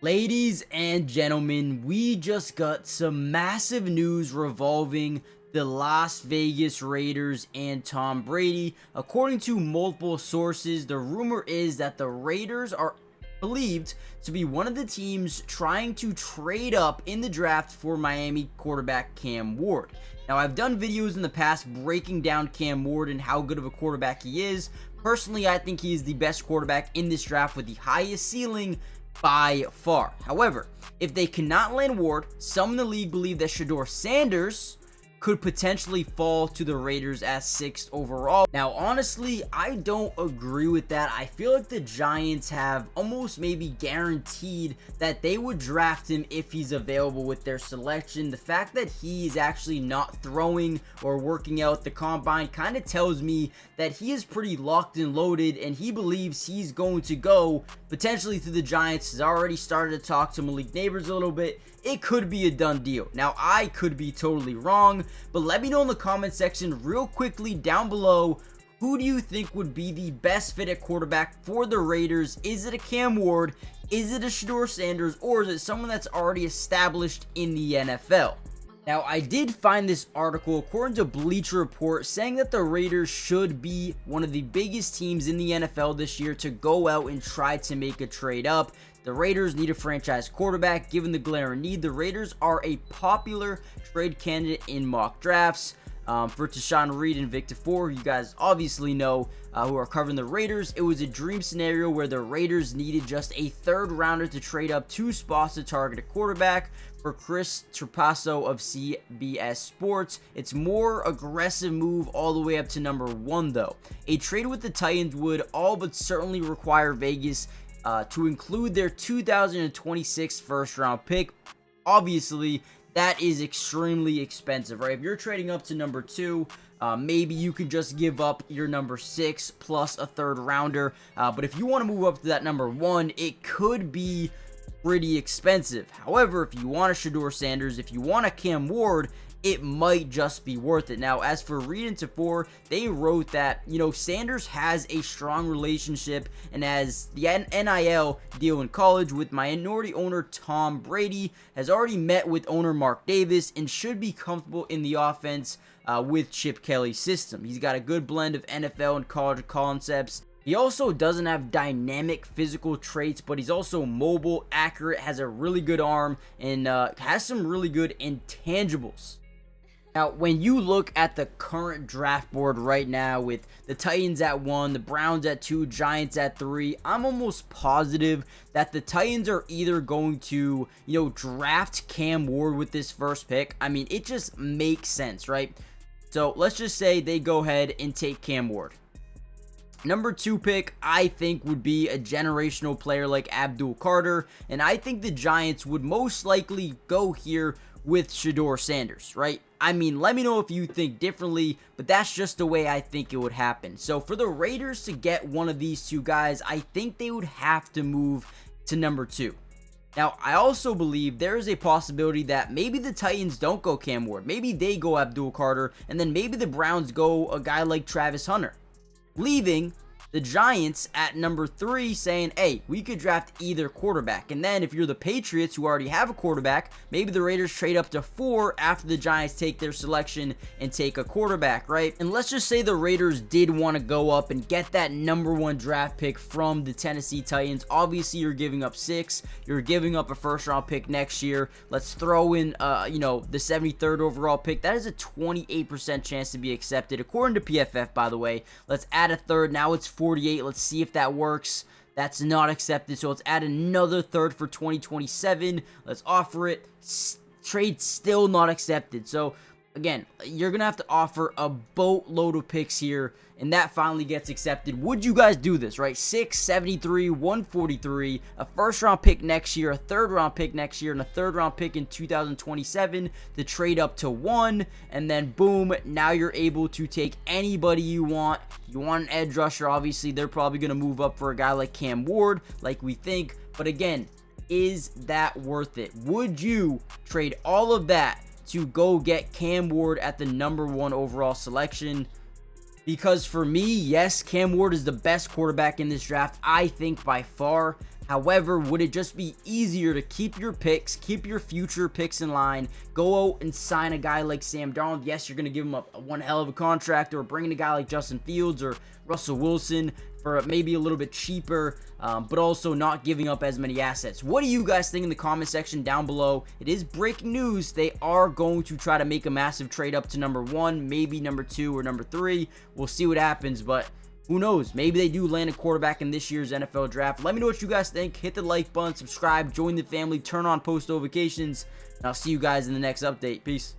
Ladies and gentlemen, we just got some massive news revolving the Las Vegas Raiders and Tom Brady. According to multiple sources, the rumor is that the Raiders are believed to be one of the teams trying to trade up in the draft for Miami quarterback Cam Ward. Now, I've done videos in the past breaking down Cam Ward and how good of a quarterback he is. Personally, I think he is the best quarterback in this draft with the highest ceiling by far. However, if they cannot land Ward, some in the league believe that Shedeur Sanders could potentially fall to the Raiders as 6th overall. Now, honestly, I don't agree with that. I feel like the Giants have almost maybe guaranteed that they would draft him if he's available with their selection. The fact that he's actually not throwing or working out the combine kind of tells me that he is pretty locked and loaded, and he believes he's going to go potentially to the Giants. He's already started to talk to Malik Neighbors a little bit. It could be a done deal. Now, I could be totally wrong, but let me know in the comment section real quickly down below, who do you think would be the best fit at quarterback for the Raiders? Is it a Cam Ward? Is it a Shedeur Sanders? Or is it someone that's already established in the NFL? Now, I did find this article according to Bleacher Report saying that the Raiders should be one of the biggest teams in the NFL this year to go out and try to make a trade up. The Raiders need a franchise quarterback. Given the glaring need, the Raiders are a popular trade candidate in mock drafts. For Tashawn Reed and Victor Ford, you guys obviously know who are covering the Raiders. It was a dream scenario where the Raiders needed just a 3rd rounder to trade up 2 spots to target a quarterback for Chris Trapasso of CBS Sports. It's more aggressive move all the way up to number 1 though. A trade with the Titans would all but certainly require Vegas to include their 2026 first round pick. Obviously, that is extremely expensive, right? If you're trading up to number 2, maybe you can just give up your number 6 plus a 3rd rounder. But if you want to move up to that number 1, it could be pretty expensive. However, if you want a Shedeur Sanders, if you want a Cam Ward, it might just be worth it. Now, as for Reed and Tafur, they wrote that, Sanders has a strong relationship and has the NIL deal in college with minority owner Tom Brady, has already met with owner Mark Davis, and should be comfortable in the offense with Chip Kelly's system. He's got a good blend of NFL and college concepts. He also doesn't have dynamic physical traits, but he's also mobile, accurate, has a really good arm, and has some really good intangibles. Now, when you look at the current draft board right now with the Titans at 1, the Browns at 2, Giants at 3, I'm almost positive that the Titans are either going to, draft Cam Ward with this first pick. I mean, it just makes sense, right? So let's just say they go ahead and take Cam Ward. Number 2 pick, I think, would be a generational player like Abdul Carter, and I think the Giants would most likely go here with Shedeur Sanders, right? I mean, let me know if you think differently, but that's just the way I think it would happen. So for the Raiders to get one of these 2 guys, I think they would have to move to number 2. Now, I also believe there is a possibility that maybe the Titans don't go Cam Ward. Maybe they go Abdul Carter, and then maybe the Browns go a guy like Travis Hunter, leaving the Giants at number 3 saying, hey, we could draft either quarterback. And then if you're the Patriots who already have a quarterback, maybe the Raiders trade up to 4 after the Giants take their selection and take a quarterback, right? And let's just say the Raiders did want to go up and get that number 1 draft pick from the Tennessee Titans. Obviously, you're giving up 6. You're giving up a first round pick next year. Let's throw in, the 73rd overall pick. That is a 28% chance to be accepted, according to PFF, by the way. Let's add a 3rd. Now it's 48. Let's see if that works. That's not accepted, so let's add another 3rd for 2027. Let's offer it. Trade still not accepted. So again, you're gonna have to offer a boatload of picks here, and that finally gets accepted. Would you guys do this, right? 6, 73, 143, a first round pick next year, a 3rd round pick next year, and a 3rd round pick in 2027 to trade up to 1, and then boom, now you're able to take anybody you want. You want an edge rusher, obviously they're probably gonna move up for a guy like Cam Ward, like we think, but again, is that worth it? Would you trade all of that to go get Cam Ward at the number 1 overall selection? Because for me, yes, Cam Ward is the best quarterback in this draft, I think, by far. However, would it just be easier to keep your picks, keep your future picks in line, go out and sign a guy like Sam Darnold? Yes, you're going to give him a one hell of a contract, or bring in a guy like Justin Fields or Russell Wilson for maybe a little bit cheaper, but also not giving up as many assets. What do you guys think in the comment section down below? It is breaking news. They are going to try to make a massive trade up to number 1, maybe number 2 or number 3. We'll see what happens, but who knows? Maybe they do land a quarterback in this year's NFL draft. Let me know what you guys think. Hit the like button, subscribe, join the family, turn on post notifications, and I'll see you guys in the next update. Peace.